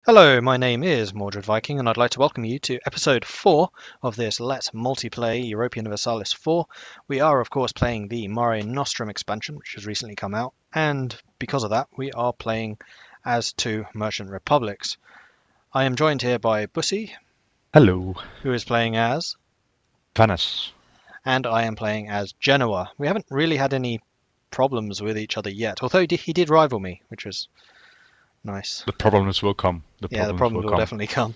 Hello, my name is Mordred Viking, and I'd like to welcome you to episode 4 of this Let's Multiplay Europa Universalis 4. We are, of course, playing the Mare Nostrum expansion, which has recently come out, and because of that, we are playing as two Merchant Republics. I am joined here by Bussy, Hello, who is playing as, Venice. and I am playing as Genoa. We haven't really had any problems with each other yet, although he did rival me, which was nice. The problems will come. The Yeah, the problems will problems will come. definitely come.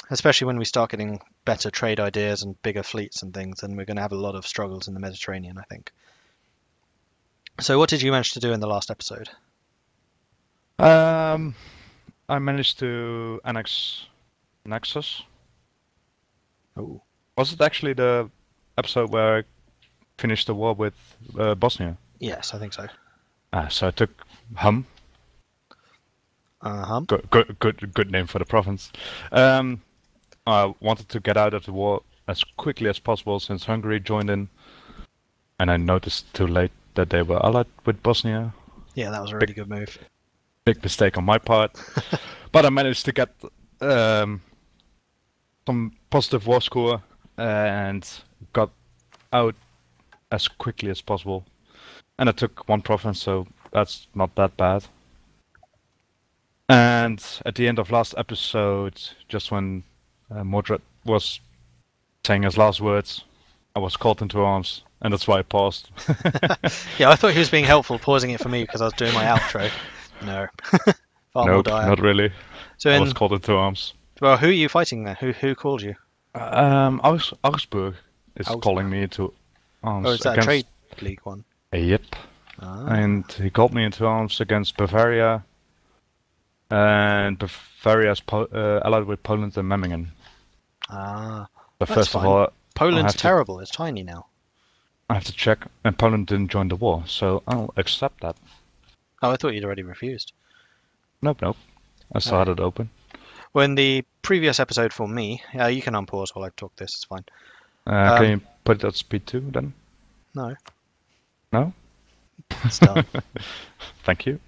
Especially when we start getting better trade ideas and bigger fleets and things, then we're going to have a lot of struggles in the Mediterranean, I think. So what did you manage to do in the last episode? Um, I managed to annex Naxos. Oh, Was it actually the episode where I finished the war with Bosnia? yes, I think so. So I took Hum. Uh-huh. Good name for the province. I wanted to get out of the war as quickly as possible since Hungary joined in, and I noticed too late that they were allied with Bosnia. Yeah, that was a really good move. Big mistake on my part, but I managed to get some positive war score and got out as quickly as possible. And I took one province, so that's not that bad. And at the end of last episode, just when Mordred was saying his last words, I was called into arms, and that's why I paused. Yeah, I thought he was being helpful, pausing it for me because I was doing my outro. No, far more Nope, dire. not really. So I was called into arms. well, who are you fighting there? Who called you? Augsburg is Augsburg. calling me into arms Oh, is that a against. trade league one? Yep. Ah, And he called me into arms against Bavaria, and Bavaria is allied with Poland and Memmingen. ah, But that's first of fine. all, Poland's have to- terrible. It's tiny now. I have to check, and Poland didn't join the war, so I'll accept that. Oh, I thought you'd already refused. Nope. I still had it open. Well, in the previous episode for me, you can unpause while I talk this, it's fine. Can you put it at speed 2 then? No, No? it's done. Thank you.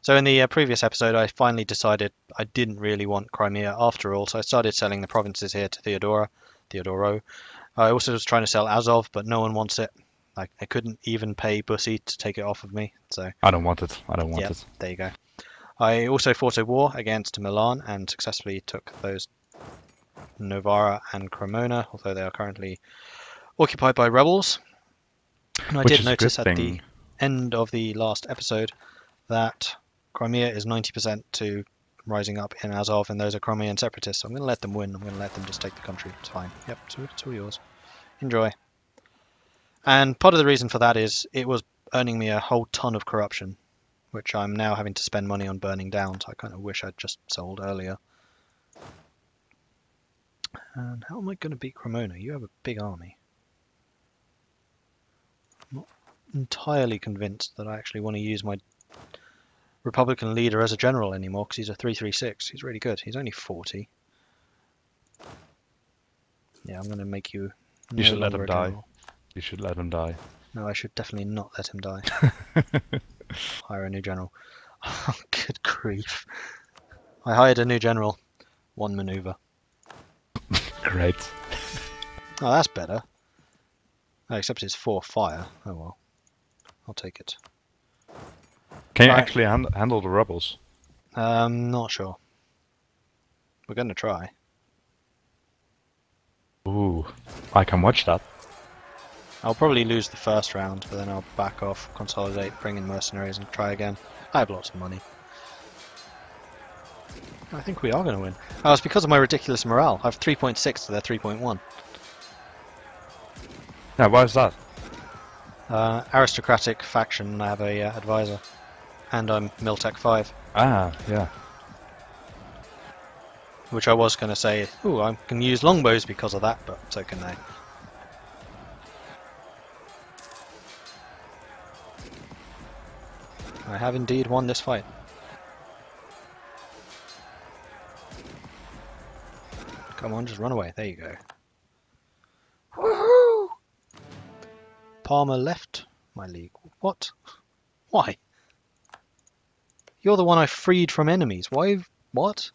So in the previous episode, I finally decided I didn't really want Crimea after all, so I started selling the provinces here to Theodoro. I also was trying to sell Azov, but no one wants it. Like, I couldn't even pay Bussy to take it off of me, so I don't want it. I don't want yeah, it. there you go. I also fought a war against Milan and successfully took those Novara and Cremona, although they are currently occupied by rebels. And I Which did is a notice good at the thing. end of the last episode that Crimea is 90% to rising up in Azov, and those are Crimean separatists. So I'm going to let them win. I'm going to let them just take the country. It's fine. Yep, it's all yours. Enjoy. And part of the reason for that is it was earning me a whole ton of corruption, which I'm now having to spend money on burning down. So I kind of wish I'd just sold earlier. And how am I going to beat Cremona? You have a big army. I'm not entirely convinced that I actually want to use my Republican leader as a general anymore because he's a 336. He's really good. He's only 40. Yeah, I'm going to make you. You should let longer him a die. general. You should let him die. No, I should definitely not let him die. Hire a new general. Oh, good grief. I hired a new general. One maneuver. Great. Oh, that's better. Oh, except it's 4 fire. Oh well. I'll take it. Can you Right. actually handle the rebels? Not sure. We're going to try. Ooh, I can watch that. I'll probably lose the first round, but then I'll back off, consolidate, bring in mercenaries, and try again. I have lots of money. I think we are going to win. Oh, it's because of my ridiculous morale. I have 3.6 to their 3.1. Yeah, why is that? Aristocratic faction, I have a advisor. And I'm Miltech 5. Ah, yeah. Which I was going to say, ooh, I can use longbows because of that, but so can they. I have indeed won this fight. Come on, just run away. There you go. Woohoo! Parma left my league. What? Why? You're the one I freed from enemies. Why What?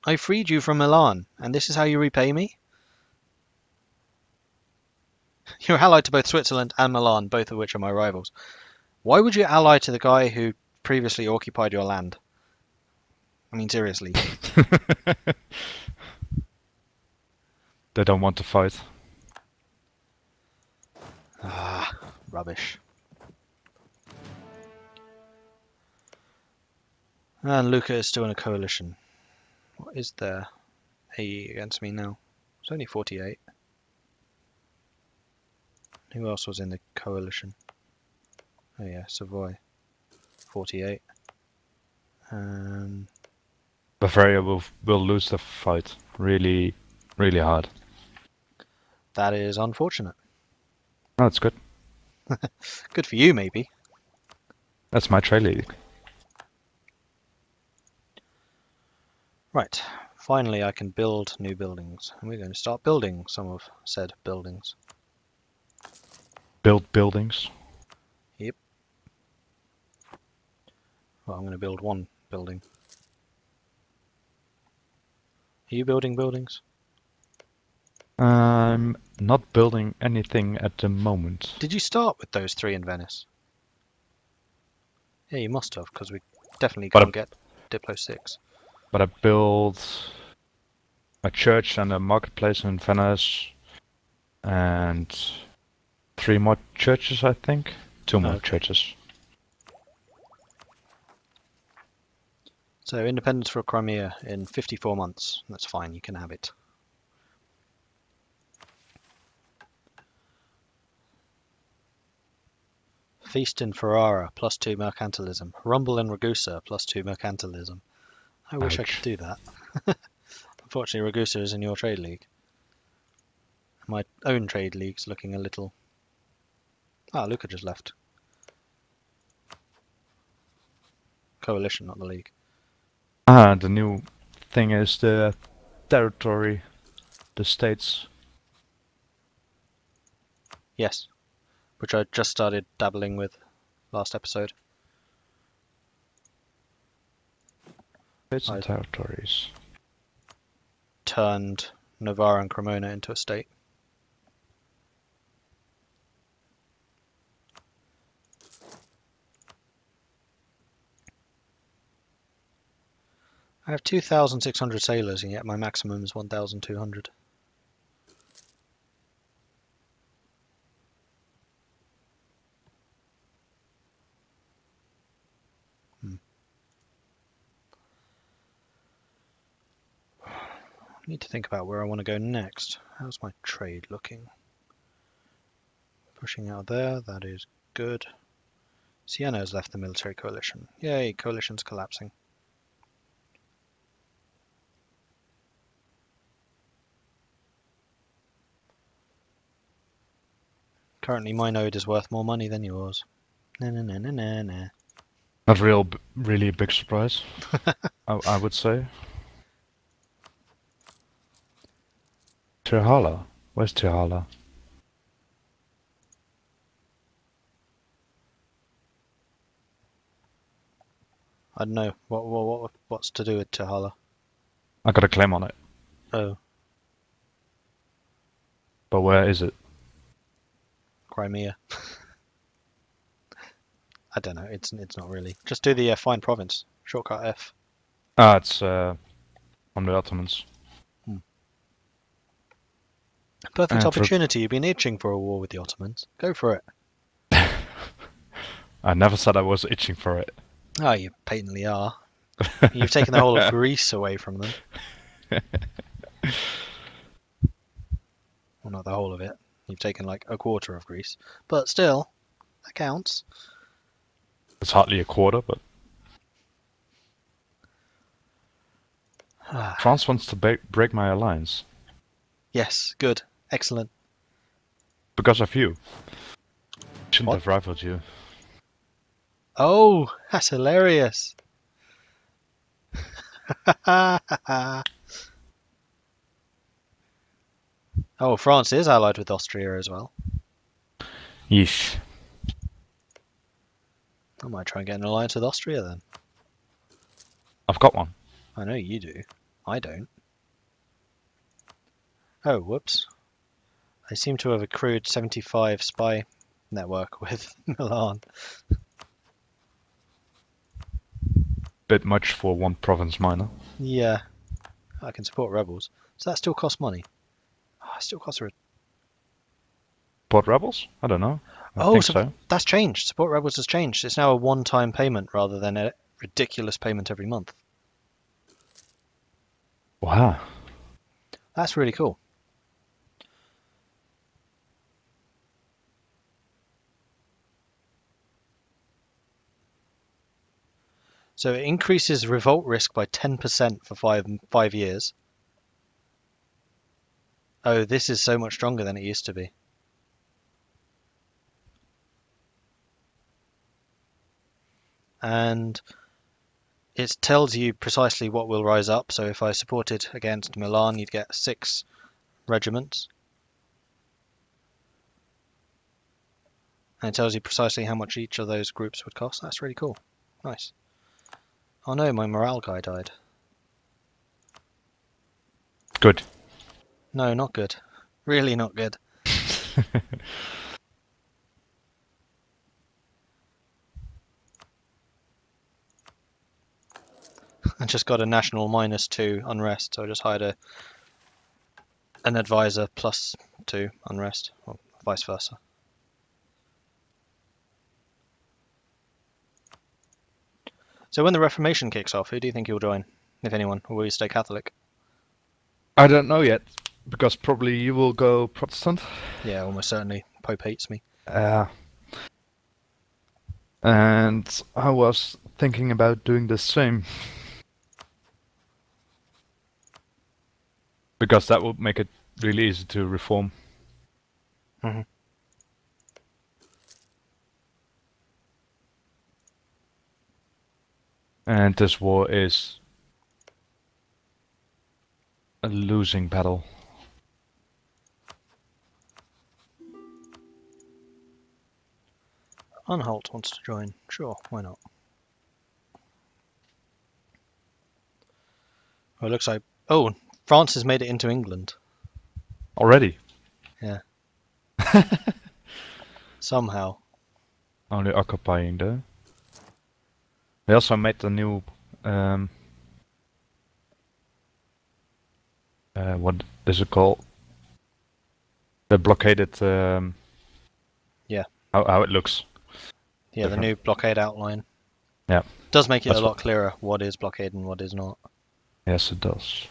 I freed you from Milan, and this is how you repay me? You're allied to both Switzerland and Milan, both of which are my rivals. Why would you ally to the guy who previously occupied your land? I mean, seriously. They don't want to fight. Ah, rubbish. And Lucca is still in a coalition. What is their AE against me now? It's only 48. Who else was in the coalition? Oh yeah, Savoy. 48. Bavaria will lose the fight really, really hard. That is unfortunate. No, it's good. Good for you, maybe. That's my trade league. Right. Finally, I can build new buildings. And we're going to start building some of said buildings. Build buildings. Yep. Well, I'm going to build one building. Are you building buildings? I'm not building anything at the moment. Did you start with those 3 in Venice? Yeah, you must have, because we definitely can't get Diplo 6. But I built a church and a marketplace in Venice, and 3 more churches, I think. 2 more churches. So independence for Crimea in 54 months. That's fine, you can have it. Feast in Ferrara, +2 mercantilism. Rumble in Ragusa, +2 mercantilism. I wish I could do that. Unfortunately, Ragusa is in your trade league. My own trade league's looking a little... Ah, Lucca just left. Coalition, not the league. Ah, the new thing is the territory, the states. Yes, which I just started dabbling with last episode. States and territories. Turned Novara and Cremona into a state. I have 2,600 sailors, and yet my maximum is 1,200. I need to think about where I want to go next. How's my trade looking? Pushing out there, that is good. Siena has left the military coalition. Yay, coalition's collapsing. Currently my node is worth more money than yours. Nah, nah, nah, nah, nah, nah. Not really a big surprise, I would say. Tirhala? Where's Tirhala? I don't know. What's to do with Tirhala? I got a claim on it. Oh, But where is it? Crimea. I don't know. It's not really. Just do the find province. Shortcut F. Ah, it's on the Ottomans. Perfect opportunity. You've been itching for a war with the Ottomans. Go for it. I never said I was itching for it. Oh, you patently are. You've taken the whole of Greece away from them. Well, not the whole of it. You've taken like a quarter of Greece. But still, that counts. It's hardly a quarter, but... France wants to break my alliance. Yes, good. Excellent. Because of you. Shouldn't have rivaled you. Oh, that's hilarious. Oh, France is allied with Austria as well. Yeesh. I might try and get an alliance with Austria then. got one. I know you do. I don't. Oh, whoops. I seem to have accrued 75 spy network with Milan. Bit much for one province minor. Yeah, I can support rebels. So that still costs money. Oh, it still costs a... Support rebels? I don't know. I Oh, think so so. that's changed. Support rebels has changed. It's now a one-time payment rather than a ridiculous payment every month. Wow. That's really cool. So it increases revolt risk by 10% for five years. Oh, this is so much stronger than it used to be. And it tells you precisely what will rise up. So if I supported against Milan, you'd get 6 regiments. And it tells you precisely how much each of those groups would cost. That's really cool. Nice. Oh no, my morale guy died. Good. No, not good. Really not good. I just got a national -2 unrest, so I just hired an advisor +2 unrest, or vice versa. So when the Reformation kicks off, who do you think you'll join, if anyone, or will you stay Catholic? I don't know yet, because probably you will go Protestant. Yeah, almost certainly. Pope hates me. And I was thinking about doing the same. Because that would make it really easy to reform. Mm-hmm. And this war is a losing battle. Anhalt wants to join. Sure, why not? Oh, it looks like... Oh, France has made it into England. Already? Yeah. Somehow. Only occupying though. They also made the new what is it called? The blockaded Yeah. How it looks. Yeah, the new blockade outline. Yeah. Does make it That's a lot clearer what is blockade and what is not. Yes, it does.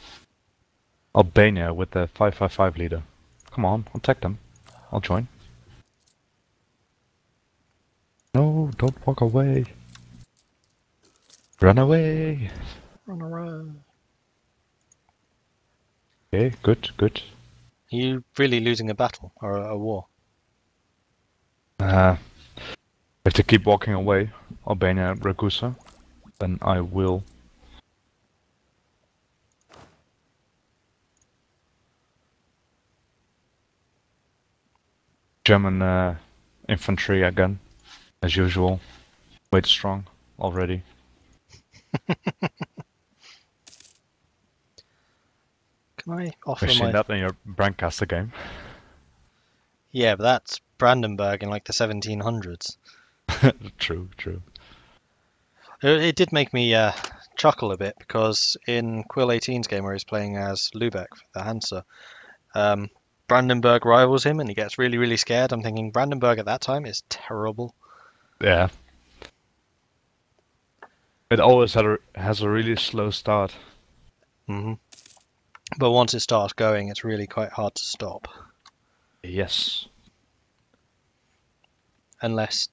Albania with the 555 leader. Come on, attack them. I'll join. No, don't walk away. Run away. Run around. Okay, good, good. Are you really losing a battle or a war? If they keep walking away, Albania and Ragusa, then I will. German infantry again, as usual. Quite strong already. Can I offer We've my... seen that in your Brancaster game. Yeah, but that's Brandenburg in like the 1700s. True, true. It did make me chuckle a bit because in Quill 18's game where he's playing as Lubeck, the Hansa, Brandenburg rivals him and he gets really, really scared. I'm thinking Brandenburg at that time is terrible. Yeah. It always has a really slow start. Mm-hmm. But once it starts going, it's really quite hard to stop. Yes. Unless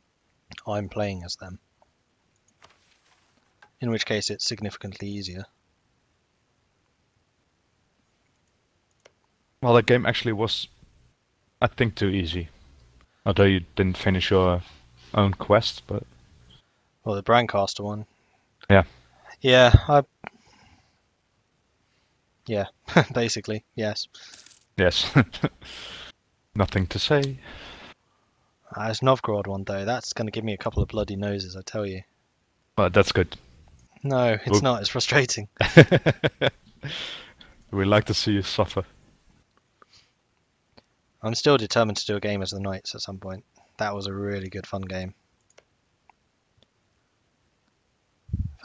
I'm playing as them. In which case it's significantly easier. Well, the game actually was, I think, too easy. Although you didn't finish your own quest, but... Well, the Brancaster one. Yeah. Yeah, yeah, basically, yes. Yes. Nothing to say. It's Novgorod one though. That's going to give me a couple of bloody noses, I tell you. Well, that's good. No, it's Oop. not. It's frustrating. We like to see you suffer. I'm still determined to do a game as the Knights at some point. That was a really good fun game.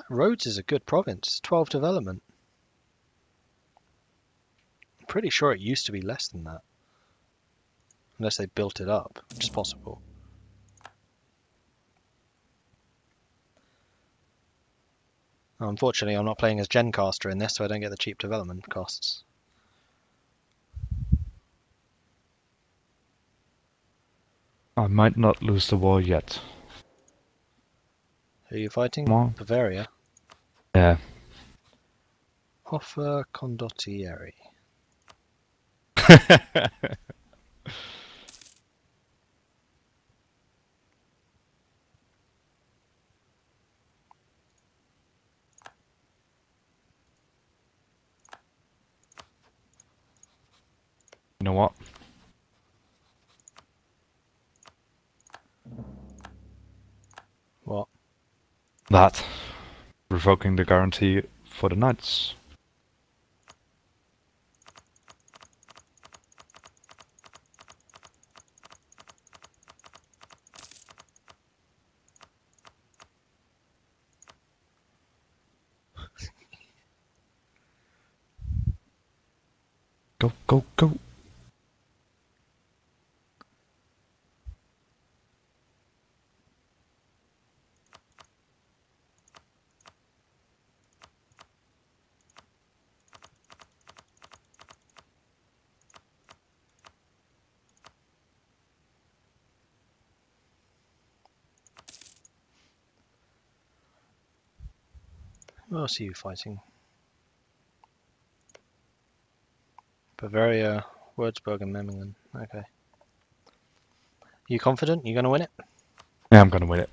Rhodes is a good province. 12 development. I'm pretty sure it used to be less than that. Unless they built it up, which is possible. Unfortunately, I'm not playing as Gencaster in this, so I don't get the cheap development costs. I might not lose the war yet. Who are you fighting? Come on. Bavaria. Yeah. Hoffa Condottieri. You know what? What? That. Revoking the guarantee for the Knights. Go, go, go. Who else are you fighting? Bavaria, Würzburg, and Memmingen. Okay. You confident you're going to win it? Yeah, I'm gonna win it.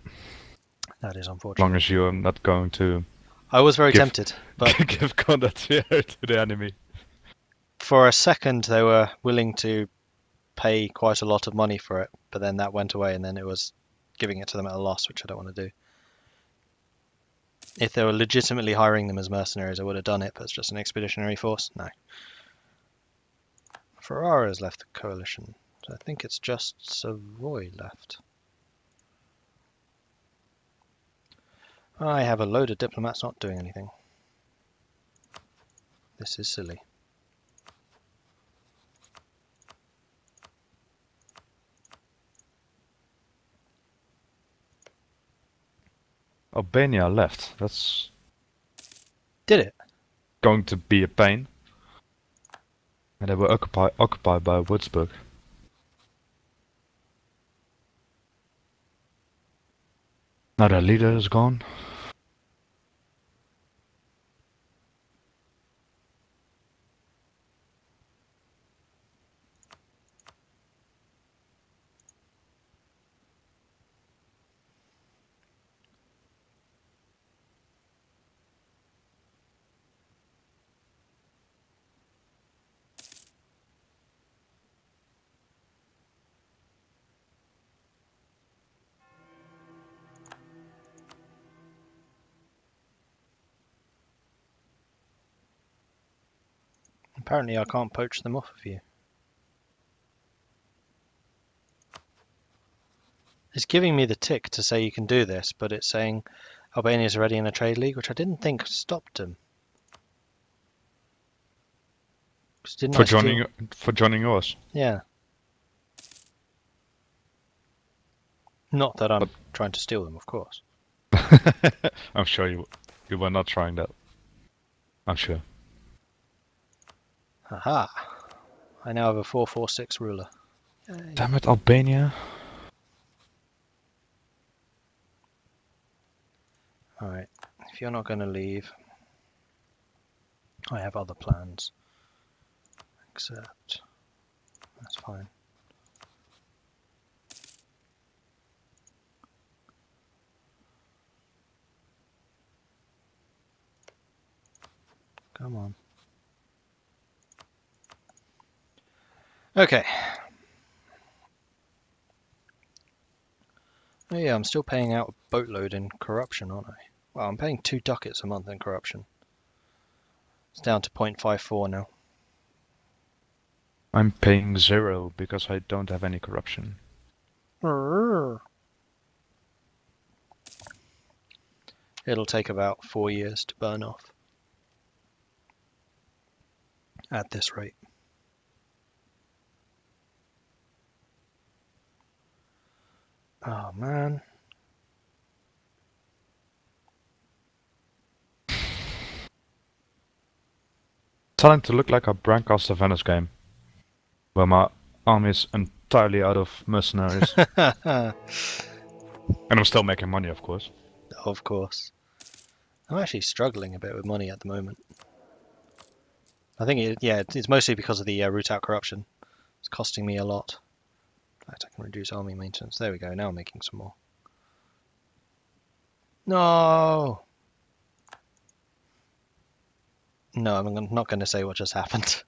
That is As unfortunate. long as you're not going to I was very tempted, but give Condottiere to the enemy. for a second they were willing to pay quite a lot of money for it, but then that went away and then it was giving it to them at a loss, which I don't want to do. If they were legitimately hiring them as mercenaries, I would have done it, but it's just an expeditionary force? No. Ferrara has left the coalition, so I think it's just Savoy left. I have a load of diplomats not doing anything. This is silly. Albania left. That's Did it? going to be a pain. And they were occupied by Würzburg. Now their leader is gone. Apparently I can't poach them off of you. It's giving me the tick to say you can do this, but it's saying Albania's already in a trade league, which I didn't think stopped them. Didn't I steal... For joining yours. Yeah. Not that I'm trying to steal them, of course. I'm sure you were not trying that. I'm sure. Haha. I now have a 446 ruler. Yay. Damn it, Albania. Alright, if you're not going to leave, I have other plans. Accept. That's fine. Come on. Okay. Oh yeah, I'm still paying out a boatload in corruption, aren't I? Well, I'm paying 2 ducats a month in corruption. It's down to 0.54 now. I'm paying 0 because I don't have any corruption. It'll take about 4 years to burn off. At this rate. Oh man. Starting to look like a Brancaster Venice game, where my army is entirely out of mercenaries. And I'm still making money, of course. Of course. I'm actually struggling a bit with money at the moment. I think it's mostly because of the root out corruption. It's costing me a lot. In fact, I can reduce army maintenance. There we go. Now I'm making some more. No. No, I'm not going to say what just happened.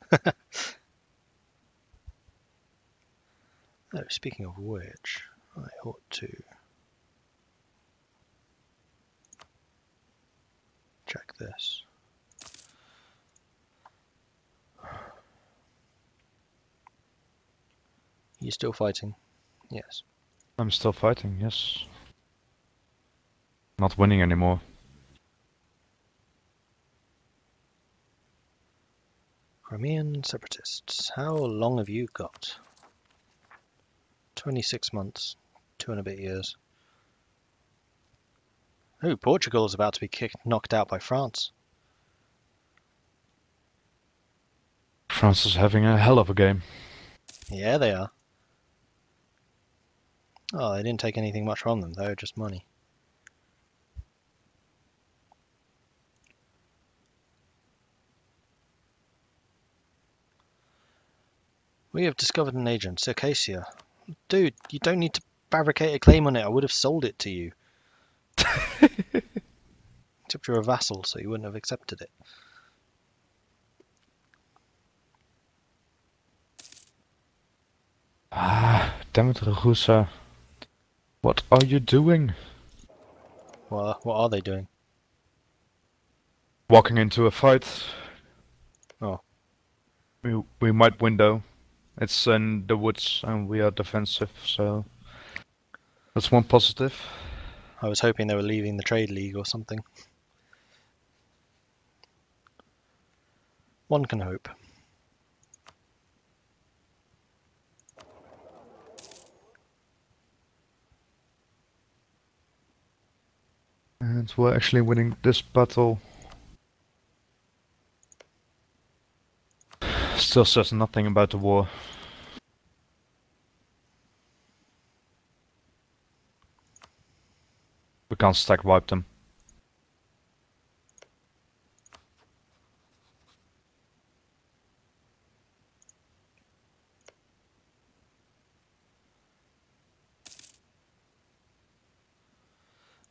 Oh, speaking of which, I ought to check this. You still fighting? Yes. I'm still fighting, yes. Not winning anymore. Crimean separatists. How long have you got? 26 months. 2 and a bit years. Oh, Portugal is about to be knocked out by France. France is having a hell of a game. Yeah, they are. Oh, they didn't take anything much from them, though, just money. We have discovered an agent, Circassia. Dude, you don't need to fabricate a claim on it. I would have sold it to you. Except you're a vassal, so you wouldn't have accepted it. Ah, damn it, Ragusa. What are you doing? Well, what are they doing? Walking into a fight. Oh. We might win though. It's in the woods and we are defensive, so that's one positive. I was hoping they were leaving the trade league or something. One can hope. And we're actually winning this battle. Still says nothing about the war. We can't stack wipe them.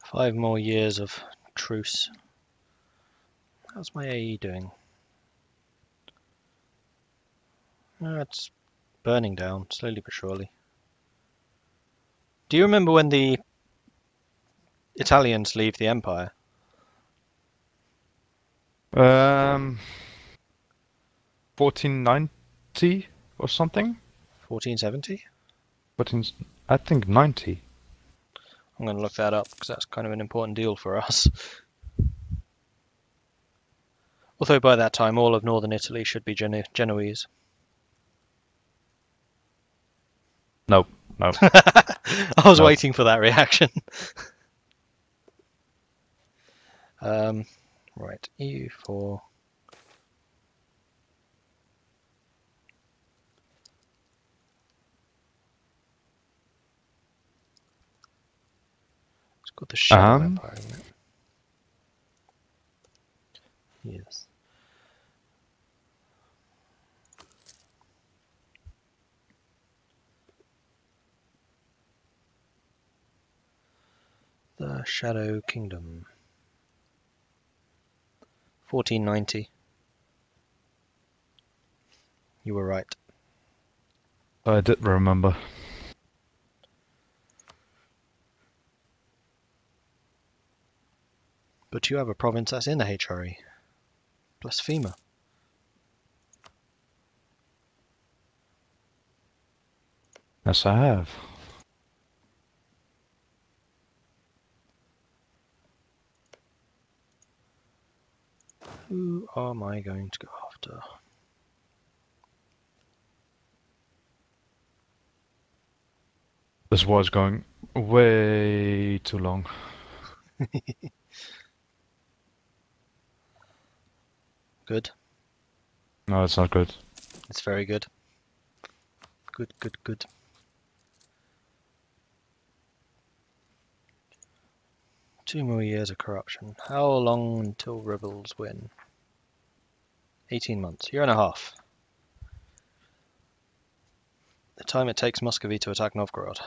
Five more years of truce. How's my AE doing? It's burning down, slowly but surely. Do you remember when the Italians leave the Empire? 1490 or something? 1470? 14, I think 90. I'm going to look that up because that's kind of an important deal for us. Although by that time all of northern Italy should be Genoese. No, no. I was No. waiting for that reaction. Right, EU4. It's called the Shadow Empire, isn't it? Yes. The Shadow Kingdom. 1490. You were right. I did remember. But you have a province that's in the HRE. Blasphemer. Yes, I have. Who am I going to go after? This war is going way too long. Good. No, it's not good. It's very good. Good, good, good. Two more years of corruption. How long until rebels win? 18 months. Year and a half. The time it takes Muscovy to attack Novgorod.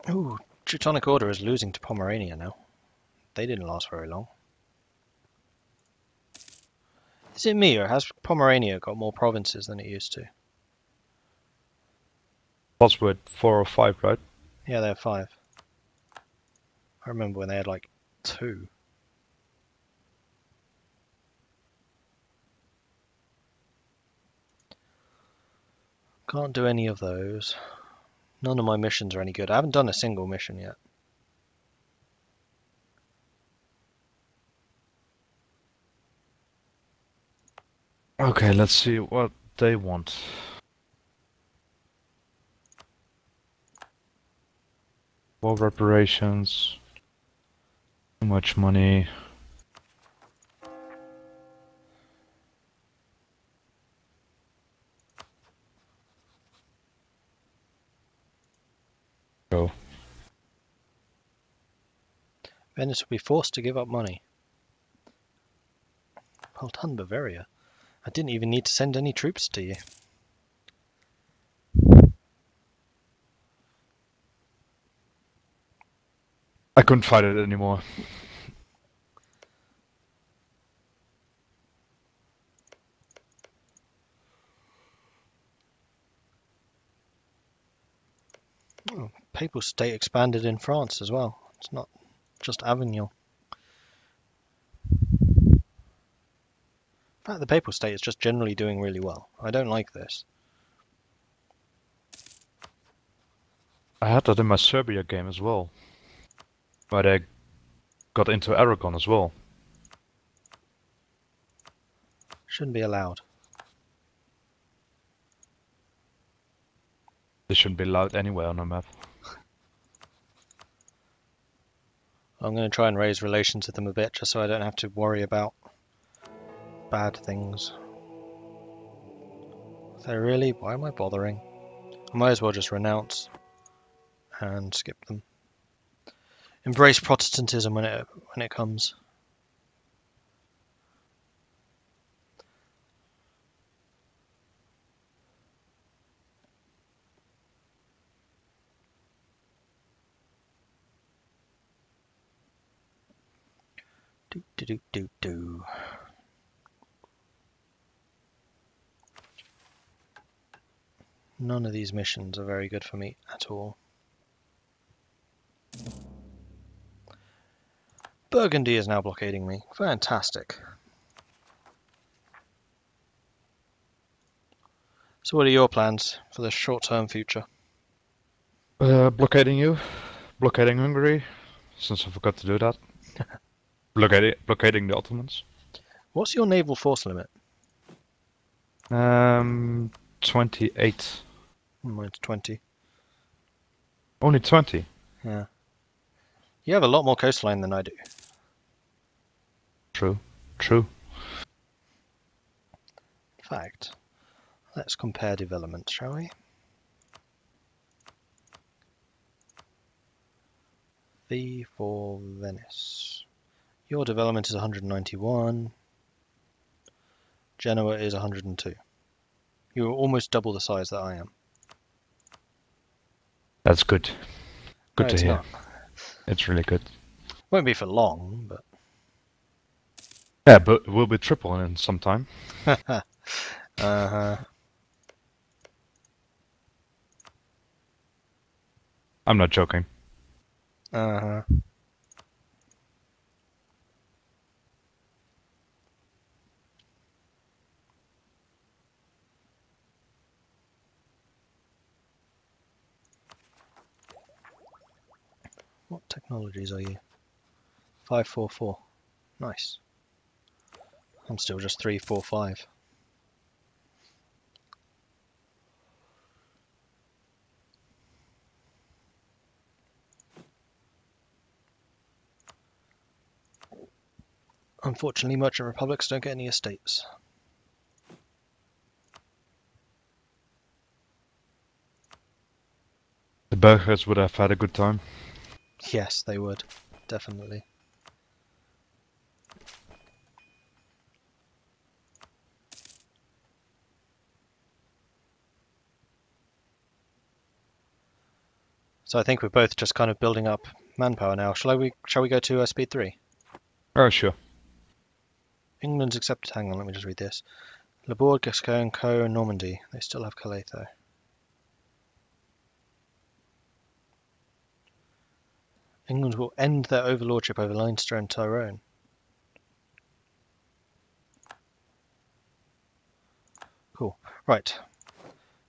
Ooh, Teutonic Order is losing to Pomerania now. They didn't last very long. Is it me, or has Pomerania got more provinces than it used to? Was with 4 or 5, right? Yeah, they have 5. I remember when they had like 2. Can't do any of those. None of my missions are any good. I haven't done a single mission yet. Okay, let's see what they want. War reparations. Too much money. Go. Venice will be forced to give up money. Well done, Bavaria. I didn't even need to send any troops to you. I couldn't fight it anymore. Oh, Papal State expanded in France as well. It's not just Avignon. In fact, the Papal State is just generally doing really well. I don't like this. I had that in my Serbia game as well. But I got into Aragon as well. Shouldn't be allowed. They shouldn't be allowed anywhere on a map. I'm going to try and raise relations with them a bit, just so I don't have to worry about bad things. So really, why am I bothering? I might as well just renounce and skip them. Embrace Protestantism when it comes. Do do do do do. None of these missions are very good for me at all. Burgundy is now blockading me. Fantastic. So what are your plans for the short-term future? Blockading you. Blockading Hungary. Since I forgot to do that. Blockading the Ottomans. What's your naval force limit? 28. Mine's 20. Only 20? Yeah. You have a lot more coastline than I do. True. True. In fact, let's compare developments, shall we? V for Venice. Your development is 191. Genoa is 102. You're almost double the size that I am. That's good. Good No, to it's hear. not. It's really good. Won't be for long, but... Yeah, but we'll be triple in some time. Uh-huh. I'm not joking. Uh-huh. What technologies are you? 544. Nice. I'm still just 345. Unfortunately, merchant republics don't get any estates. The burghers would have had a good time. Yes, they would. Definitely. So I think we're both just kind of building up manpower now. Shall we go to speed 3? Oh, sure. England's accepted. Hang on, let me just read this. Labourd, Gascogne, Co, Normandy. They still have Calais though. England will end their overlordship over Leinster and Tyrone. Cool. Right.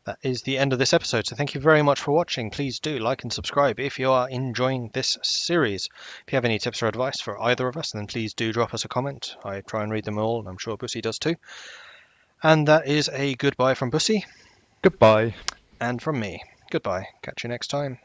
That is the end of this episode. So thank you very much for watching. Please do like and subscribe if you are enjoying this series. If you have any tips or advice for either of us, then please do drop us a comment. I try and read them all, and I'm sure Bussy does too. And that is a goodbye from Bussy. Goodbye. And from me. Goodbye. Catch you next time.